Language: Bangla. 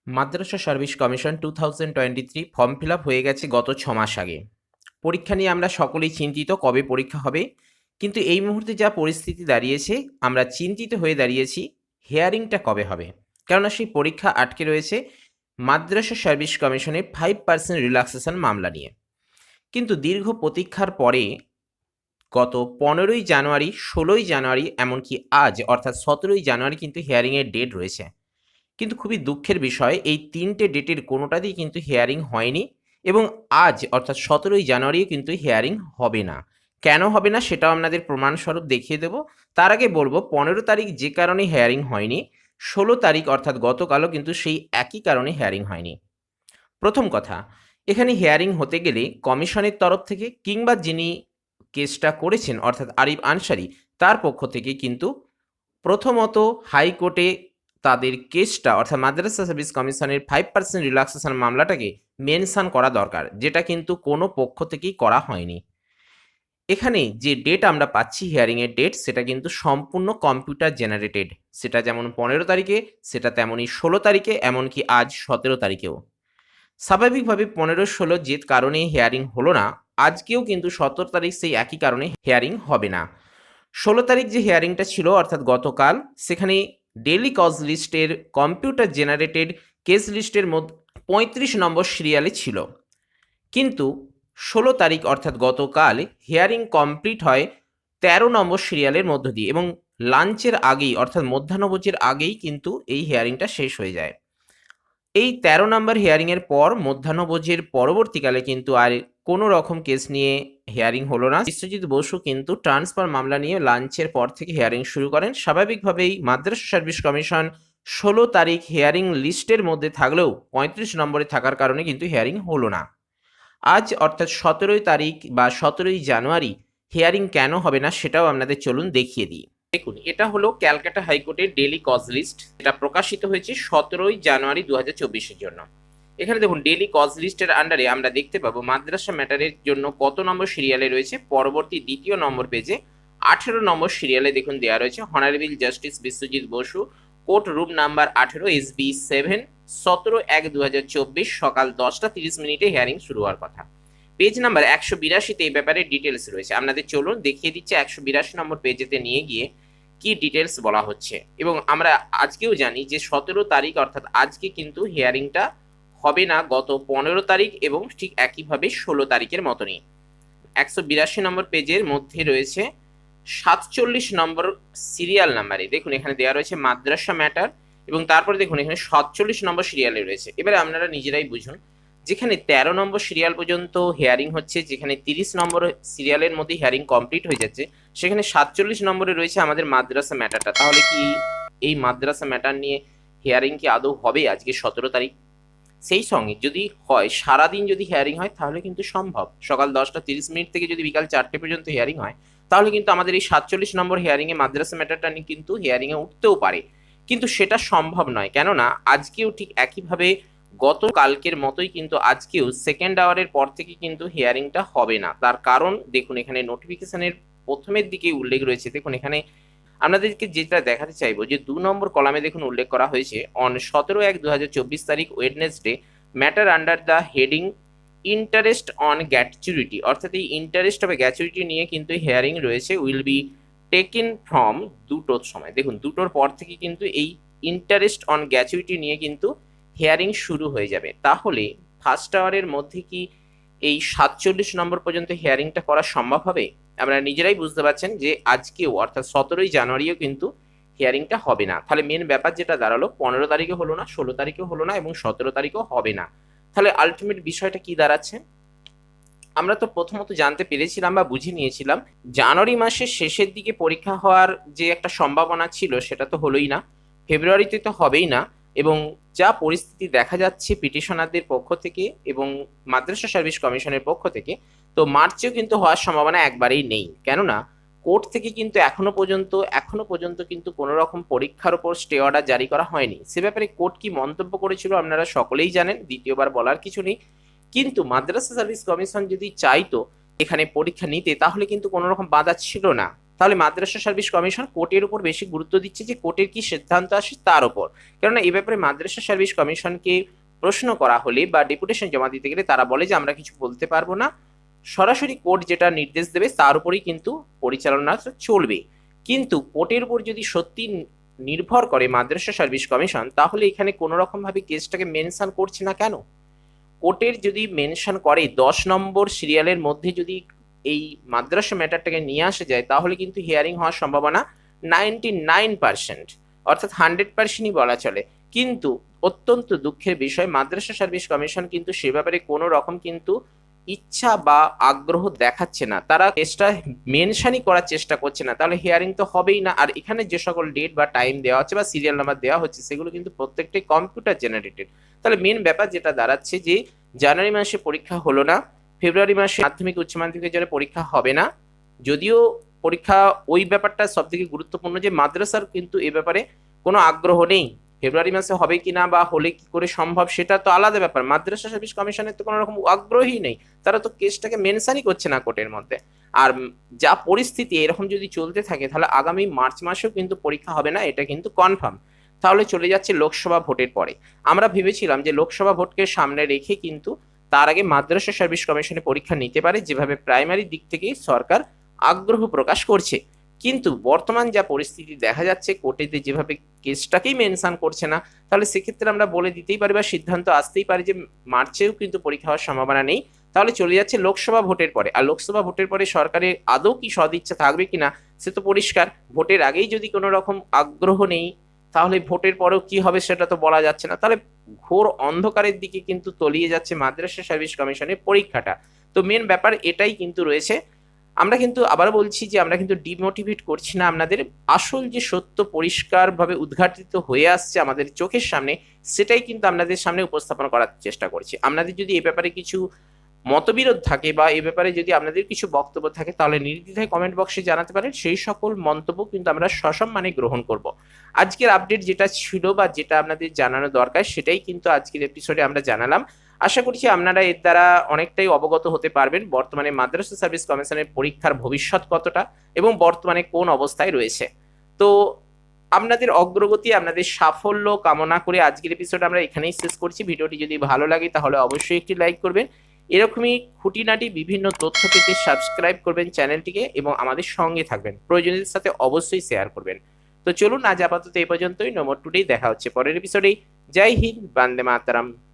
মাদ্রাসা service commission 2023 form fill up হয়ে গেছে গত 6 মাস আগে। পরীক্ষা নিয়ে আমরা সকলেই চিন্তিত কবে পরীক্ষা হবে, কিন্তু এই মুহূর্তে যা পরিস্থিতি দাঁড়িয়েছে আমরা চিন্তিত হয়ে দাঁড়িয়েছি হিয়ারিংটা কবে হবে। কেননা সেই পরীক্ষা আটকে রয়েছে মাদ্রাসা সার্ভিস কমিশনের 5% রিল্যাক্সেশন মামলা নিয়ে। কিন্তু দীর্ঘ প্রতীক্ষার পরে গত 15ই জানুয়ারি, 16ই জানুয়ারি, এমনকি আজ অর্থাৎ 17ই জানুয়ারি কিন্তু হিয়ারিংয়ের ডেট রয়েছে। কিন্তু খুবই দুঃখের বিষয়, এই 3টে ডেটের কোনোটাতেই কিন্তু হিয়ারিং হয়নি এবং আজ অর্থাৎ 17ই জানুয়ারিও কিন্তু হিয়ারিং হবে না। কেন হবে না সেটাও আপনাদের প্রমাণস্বরূপ দেখিয়ে দেব। তার আগে বলবো 15 তারিখ যে কারণে হিয়ারিং হয়নি, 16 তারিখ অর্থাৎ গতকালও কিন্তু সেই একই কারণে হিয়ারিং হয়নি। প্রথম কথা, এখানে হিয়ারিং হতে গেলে কমিশনের তরফ থেকে কিংবা যিনি কেসটা করেছেন অর্থাৎ আরিফ আনসারি তার পক্ষ থেকে কিন্তু প্রথমত হাইকোর্টে তাদের কেসটা অর্থাৎ মাদ্রাসা সার্ভিস কমিশনের 5% রিল্যাক্সেশন মামলাটাকে মেনশন করা দরকার, যেটা কিন্তু কোনো পক্ষ থেকেই করা হয়নি। এখানে যে ডেট আমরা পাচ্ছি হিয়ারিংয়ের ডেট, সেটা কিন্তু সম্পূর্ণ কম্পিউটার জেনারেটেড। সেটা যেমন 15 তারিখে, সেটা তেমনই 16 তারিখে, এমনকি আজ 17 তারিখেও। স্বাভাবিকভাবে 15-16 যে কারণে হিয়ারিং হলো না, আজকেও কিন্তু 17 তারিখ সেই একই কারণে হিয়ারিং হবে না। 16 তারিখ যে হিয়ারিংটা ছিল অর্থাৎ গতকাল, সেখানে ডেইলি কজ লিস্টের কম্পিউটার জেনারেটেড কেস লিস্টের মধ্যে 35 নম্বর সিরিয়ালে ছিল, কিন্তু 16 তারিখ অর্থাৎ গতকাল হিয়ারিং কমপ্লিট হয় 13 নম্বর সিরিয়ালের মধ্য দিয়ে এবং লাঞ্চের আগেই অর্থাৎ মধ্যাহ্নভোজের আগেই কিন্তু এই হিয়ারিংটা শেষ হয়ে যায়। এই 13 নম্বর হিয়ারিংয়ের পর মধ্যাহ্নভোজের পরবর্তীকালে কিন্তু আর কোনো রকম কেস নিয়ে হিয়ারিং হলো না। বিশ্বজিৎ বসু কিন্তু ট্রান্সফার মামলা নিয়ে লাঞ্চের পর থেকে হিয়ারিং শুরু করেন। স্বাভাবিকভাবেই মাদ্রাসা সার্ভিস কমিশন 16 তারিখ হিয়ারিং লিস্টের মধ্যে থাকলেও 35 নম্বরে থাকার কারণে কিন্তু হিয়ারিং হলো না। আজ অর্থাৎ 17 তারিখ বা 17ই জানুয়ারি হিয়ারিং কেন হবে না সেটাও আপনাদের চলুন দেখিয়ে দিই। দেখুন, এটা হলো ক্যালকাটা হাইকোর্টের ডেইলি কজ লিস্ট, এটা প্রকাশিত হয়েছে 17ই জানুয়ারি 2024-এর জন্য। এখানে দেখুন ডেইলি কজ লিস্টের আন্ডারে আমরা দেখতে পাবো মাদ্রাসা ম্যাটারের জন্য কত নম্বর সিরিয়ালে রয়েছে। পরবর্তী দ্বিতীয় নম্বর পেজে 18 নম্বর সিরিয়ালে দেখুন দেওয়া রয়েছে honourable justice Biswajit Basu, court room number 18, SB 7, 17/1/2024 সকাল 10টা 30 মিনিটে হিয়ারিং শুরু হওয়ার কথা। পেজ নাম্বার 182-তে এই ব্যাপারে ডিটেলস রয়েছে। আপনাদের চলুন দেখিয়ে দিচ্ছে 182 নম্বর পেজেতে নিয়ে গিয়ে কি ডিটেলস বলা হচ্ছে। এবং আমরা আজকেও জানি যে 17 তারিখ অর্থাৎ আজকে কিন্তু হিয়ারিংটা হবে না, গত 15 তারিখ এবং ঠিক একইভাবে 16 তারিখের মতনই। 182 নম্বর পেজের মধ্যে রয়েছে 47 নম্বর সিরিয়াল নাম্বারে দেখুন এখানে দেওয়া রয়েছে মাদ্রাসা ম্যাটার এবং তারপরে দেখুন এখানে 47 নম্বর সিরিয়ালে রয়েছে। এবারে আপনারা নিজেরাই বুঝুন, যেখানে 13 নম্বর সিরিয়াল পর্যন্ত হিয়ারিং হচ্ছে, যেখানে 30 নম্বর সিরিয়ালের মধ্যে হিয়ারিং কমপ্লিট হয়ে যাচ্ছে, সেখানে 47 নম্বরে রয়েছে আমাদের মাদ্রাসা ম্যাটারটা। তাহলে কি এই মাদ্রাসা ম্যাটার নিয়ে হিয়ারিং কি আদৌ হবে আজকে 17 তারিখ? সেই সঙ্গে যদি হয় সারাদিন যদি হিয়ারিং হয় তাহলে কিন্তু সম্ভব। সকাল 10টা 30 মিনিট থেকে যদি বিকাল 4টে পর্যন্ত হিয়ারিং হয় তাহলে কিন্তু আমাদের এই 47 নম্বর হিয়ারিংয়ে মাদ্রাসা ম্যাটারটা নিয়ে কিন্তু হিয়ারিংয়ে উঠতেও পারে, কিন্তু সেটা সম্ভব নয়। কেননা আজকেও ঠিক একইভাবে গতকালকের মতোই কিন্তু আজকেও সেকেন্ড আওয়ারের পর থেকে কিন্তু হিয়ারিংটা হবে না। তার কারণ দেখুন এখানে নোটিফিকেশনের প্রথমের দিকে উল্লেখ রয়েছে। দেখুন এখানে আপনাদেরকে যেটা দেখাতে চাইবো যে 2 নম্বর কলামে দেখুন উল্লেখ করা হয়েছে অন 17/1/2024 তারিখ Wednesday matter under the heading interest on gratuity, অর্থাৎ এই ইন্টারেস্ট হবে গ্র্যাচুইটি নিয়ে কিন্তু হিয়ারিং রয়েছে, উইল বি টেকেন ফ্রম 2টোর সময়। দেখুন 2টোর পর থেকে কিন্তু এই ইন্টারেস্ট অন গ্র্যাচুইটি নিয়ে কিন্তু হিয়ারিং শুরু হয়ে যাবে। তাহলে ফার্স্ট আওয়ারের মধ্যে কি এই 47 নম্বর পর্যন্ত হিয়ারিংটা করা সম্ভব হবে? আপনারা নিজেরাই বুঝতে পারছেন যে আজকেও অর্থাৎ 17ই জানুয়ারিও কিন্তু হিয়ারিংটা হবে না। তাহলে মেন ব্যাপার যেটা দাঁড়ালো 15 তারিখে হলো না, 16 তারিখেও হলো না এবং 17 তারিখেও হবে না। তাহলে আলটিমেট বিষয়টা কি দাঁড়াচ্ছে? আমরা তো প্রথমত জানতে পেরেছিলাম বা বুঝে নিয়েছিলাম জানুয়ারি মাসের শেষের দিকে পরীক্ষা হওয়ার যে একটা সম্ভাবনা ছিল সেটা তো হলোই না, ফেব্রুয়ারিতে তো হবেই না, এবং যা পরিস্থিতি দেখা যাচ্ছে পিটিশনারদের পক্ষ থেকে এবং মাদ্রাসা সার্ভিস কমিশনের পক্ষ থেকে, তো মার্চেও কিন্তু হওয়ার সম্ভাবনা একবারেই নেই। কেননা কোর্ট থেকে কিন্তু এখনো পর্যন্ত কিন্তু কোনো রকম পরীক্ষার উপর স্টে অর্ডার জারি করা হয়নি। সে ব্যাপারে কোর্ট কি মন্তব্য করেছিল আপনারা সকলেই জানেন, দ্বিতীয়বার বলার কিছু নেই। কিন্তু মাদ্রাসা সার্ভিস কমিশন যদি চাইতো এখানে পরীক্ষা নিতে তাহলে কিন্তু কোনো রকম বাধা ছিল না। তাহলে মাদ্রাসা সার্ভিস কমিশন কোর্টের উপর বেশি গুরুত্ব দিচ্ছে যে কোর্টের কি সিদ্ধান্ত আসে তার উপর। কেননা এই ব্যাপারে মাদ্রাসা সার্ভিস কমিশনকে প্রশ্ন করা হলে বা ডেপুটেশন জমা দিতে গেলে তারা বলে যে আমরা কিছু বলতে পারবো না, সরাসরি কোর্ট যেটা নির্দেশ দেবে তার উপরেই কিন্তু পরিচালনা চলবে। কিন্তু কোর্টের উপর যদি সত্যি নির্ভর করে মাদ্রাসা সার্ভিস কমিশন, তাহলে এখানে কোনো রকম ভাবে কেসটাকে মেনশন করছে না কেন? কোর্টের যদি মেনশন করে 10 নম্বর সিরিয়ালের মধ্যে যদি এই মাদ্রাসা ম্যাটারটাকে নিয়ে আসা যায়, তাহলে কিন্তু হিয়ারিং হওয়ার সম্ভাবনা 99%, অর্থাৎ 100%ই বলা চলে। কিন্তু অত্যন্ত দুঃখের বিষয়, মাদ্রাসা সার্ভিস কমিশন কিন্তু সে ব্যাপারে কোনো রকম কিন্তু ইচ্ছা বা আগ্রহ দেখাচ্ছে না, তারা কেসটা মেনশনই করার চেষ্টা করছে না। তাহলে হিয়ারিং তো হবেই না। আর এখানে যে সকল ডেট বা টাইম দেওয়া হচ্ছে বা সিরিয়াল নাম্বার দেওয়া হচ্ছে, সেগুলো কিন্তু প্রত্যেকটাই কম্পিউটার জেনারেটেড। তাহলে মেন ব্যাপার যেটা দাঁড়াচ্ছে যে জানুয়ারি মাসে পরীক্ষা হলো না, ফেব্রুয়ারি মাসে মাধ্যমিক উচ্চ মাধ্যমিকের জন্য পরীক্ষা হবে না। যদিও পরীক্ষা, ওই ব্যাপারটা সব থেকে গুরুত্বপূর্ণ যে মাদ্রাসার কিন্তু এ ব্যাপারে কোনো আগ্রহ নেই। ফেব্রুয়ারি মাসে হবে কিনা বা হলে কি করে সম্ভব সেটা তো আলাদা ব্যাপার, মাদ্রাসা সার্ভিস কমিশনের তো কোনো রকম আগ্রহই নেই, তারা তো কেসটাকে মেনশনই করছে না কোর্টের মধ্যে। আর যা পরিস্থিতি এরকম যদি চলতে থাকে, তাহলে আগামী মার্চ মাসেও কিন্তু পরীক্ষা হবে না, এটা কিন্তু কনফার্ম। তাহলে চলে যাচ্ছে লোকসভা ভোটের পরে। আমরা ভেবেছিলাম যে লোকসভা ভোটকে সামনে রেখে কিন্তু তার আগে মাদ্রাসা সার্ভিস কমিশনে পরীক্ষা নিতে পারে, যেভাবে প্রাইমারি দিক থেকেই সরকার আগ্রহ প্রকাশ করছে। কিন্তু বর্তমান যা পরিস্থিতি দেখা যাচ্ছে, কোর্টেতে যেভাবে কেসটাকেই মেনশন করছে না, তাহলে সেক্ষেত্রে আমরা বলে দিতেই পারি বা সিদ্ধান্ত আসতেই পারে যে মার্চেও কিন্তু পরীক্ষা হওয়ার সম্ভাবনা নেই। তাহলে চলে যাচ্ছে লোকসভা ভোটের পরে। আর লোকসভা ভোটের পরে সরকারের আদৌ কি সদিচ্ছা থাকবে কিনা সে তো পরিষ্কার। ভোটের আগেই যদি কোনো রকম আগ্রহ নেই, তাহলে ভোটের পরেও কি হবে সেটা তো বলা যাচ্ছে না। তাহলে ঘোর অন্ধকারের দিকে কিন্তু তলিয়ে যাচ্ছে মাদ্রাসা সার্ভিস কমিশনের পরীক্ষাটা। তো মেন ব্যাপার এটাই কিন্তু রয়েছে। আমরা কিন্তু আবার বলছি যে আমরা কিন্তু ডিমোটিভেট করছি না আপনাদের, আসল যে সত্য পরিষ্কারভাবে উদ্ঘাটিত হয়ে আসছে আমাদের চোখের সামনে, সেটাই কিন্তু আপনাদের সামনে উপস্থাপন করার চেষ্টা করছি। আপনাদের যদি এ ব্যাপারে কিছু মতবিরোধ থাকে বা এ ব্যাপারে যদি আপনাদের কিছু বক্তব্য থাকে, তাহলে নির্দ্বিধায় কমেন্ট বক্সে জানাতে পারেন। সেই সকল মন্তব্য কিন্তু আমরা সসম্মানে গ্রহণ করব। আজকের আপডেট যেটা ছিল বা যেটা আপনাদের জানানো দরকার, সেটাই কিন্তু আজকের এপিসোডে আমরা জানালাম। আশা করছি আপনারা এর দ্বারা অনেকটাই অবগত হতে পারবেন বর্তমানে মাদ্রাসা সার্ভিস কমিশনের পরীক্ষার ভবিষ্যৎ কতটা এবং বর্তমানে কোন অবস্থায় রয়েছে। তো আপনাদের অগ্রগতি, আপনাদের সাফল্য কামনা করে আজকের এপিসোড আমরা এখানেই শেষ করছি। ভিডিওটি যদি ভালো লাগে তাহলে অবশ্যই একটি লাইক করবেন। এরকমই খুঁটিনাটি বিভিন্ন তথ্য পেতে সাবস্ক্রাইব করবেন চ্যানেলটিকে এবং আমাদের সঙ্গে থাকবেন। প্রয়োজনীয়দের সাথে অবশ্যই শেয়ার করবেন। তো চলুন, আজ আপাতত এই পর্যন্তই। No more today. দেখা হচ্ছে পরের এপিসোডে। জয় হিন্দ, বন্দে মাতরম।